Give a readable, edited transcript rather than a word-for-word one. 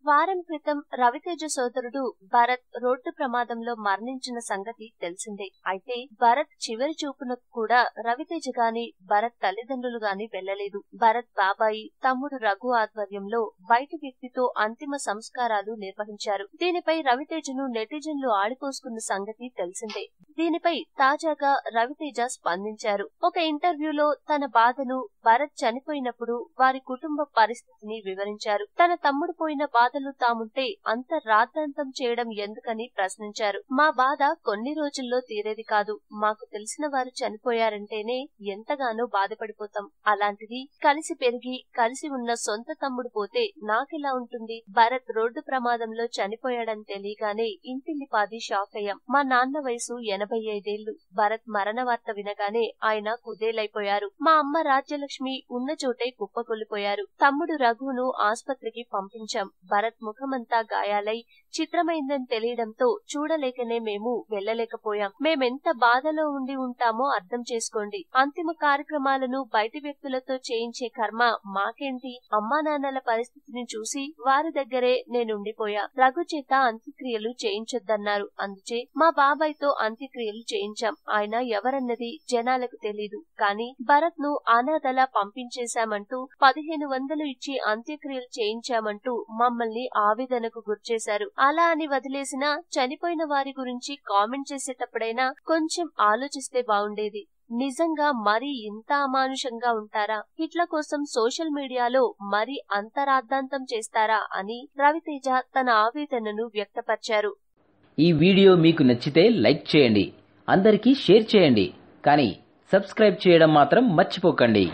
వారం క్రితం రవితేజ సోదరుడు భరత్ రోడ్డు ప్రమాదంలో మరణించిన సంగతి తెలిసిందే. అయితే భరత్ చివరి చూపునకు కూడా రవితేజ గాని భరత్ తల్లిదండ్రులు గాని వెళ్లలేదు. భరత్ బాబాయి తమ్ముడు రఘు ఆధ్వర్యంలో బయటి వ్యక్తితో అంతిమ సంస్కారాలు నిర్వహించారు. దీనిపై రవితేజను నెటిజన్లు ఆడిపోసుకున్న సంగతి తెలిసిందే. దీనిపై తాజాగా రవితేజ స్పందించారు. ఒక ఇంటర్వ్యూలో తన బాధను, భరత్ చనిపోయినప్పుడు వారి కుటుంబ పరిస్థితిని వివరించారు. తన తమ్ముడు పోయిన బాధలు తాముంటే అంత రాద్ధాంతం చేయడం ఎందుకని ప్రశ్నించారు. మా బాధ కొన్ని రోజుల్లో తీరేది కాదు. మాకు తెలిసిన వారు చనిపోయారంటేనే ఎంతగానో బాధపడిపోతాం. అలాంటిది కలిసి పెరిగి కలిసి ఉన్న సొంత తమ్ముడు పోతే నాకెలా ఉంటుంది? భరత్ రోడ్డు ప్రమాదంలో చనిపోయాడని తెలియగానే ఇంటిల్లిపాది షాక్ అయ్యాం. మా నాన్న వయసు 85 ఏళ్లు. భరత్ మరణ వార్త వినగానే ఆయన కుదేలైపోయారు. మా అమ్మ రాజ్యలక్ష్మి ఉన్న చోటే కుప్పకొల్లిపోయారు. తమ్ముడు రఘును ఆస్పత్రికి పంపించాం. భరత్ ముఖమంతా గాయాలై చిత్రమైందని తెలియడంతో చూడలేకనే మేము వెళ్లలేకపోయాం. మేమెంత బాధలో ఉండి ఉంటామో అర్థం చేసుకోండి. అంతిమ కార్యక్రమాలను బయటి వ్యక్తులతో చేయించే కర్మ మాకేంటి? అమ్మా నాన్నల పరిస్థితిని చూసి వారి దగ్గరే నేనుండిపోయా. రఘు చేత అంత్యక్రియలు చేయించొద్దన్నారు. అందుచే మా బాబాయ్తో అంత్యక్రియలు చేయించాం. ఆయన ఎవరన్నది జనాలకు తెలీదు. కానీ భరత్ ను అనాథలా పంపించేశామంటూ 1500 ఇచ్చి అంత్యక్రియలు చేయించామంటూ మమ్మల్ని ఆవేదనకు గురిచేశారు. అలా అని వదిలేసినా చనిపోయిన వారి గురించి కామెంట్ చేసేటప్పుడైనా కొంచెం ఆలోచిస్తే బాగుండేది. నిజంగా మరీ ఇంత అమానుషంగా ఉంటారా? హిట్ల కోసం సోషల్ మీడియాలో మరీ అంతరాద్ధాంతం చేస్తారా అని రవితేజ తన ఆవేదనను వ్యక్తపరిచారు. ఈ వీడియో మీకు నచ్చితే లైక్ చేయండి, అందరికీ షేర్ చేయండి, కానీ సబ్స్క్రైబ్ చేయడం మాత్రం మర్చిపోకండి.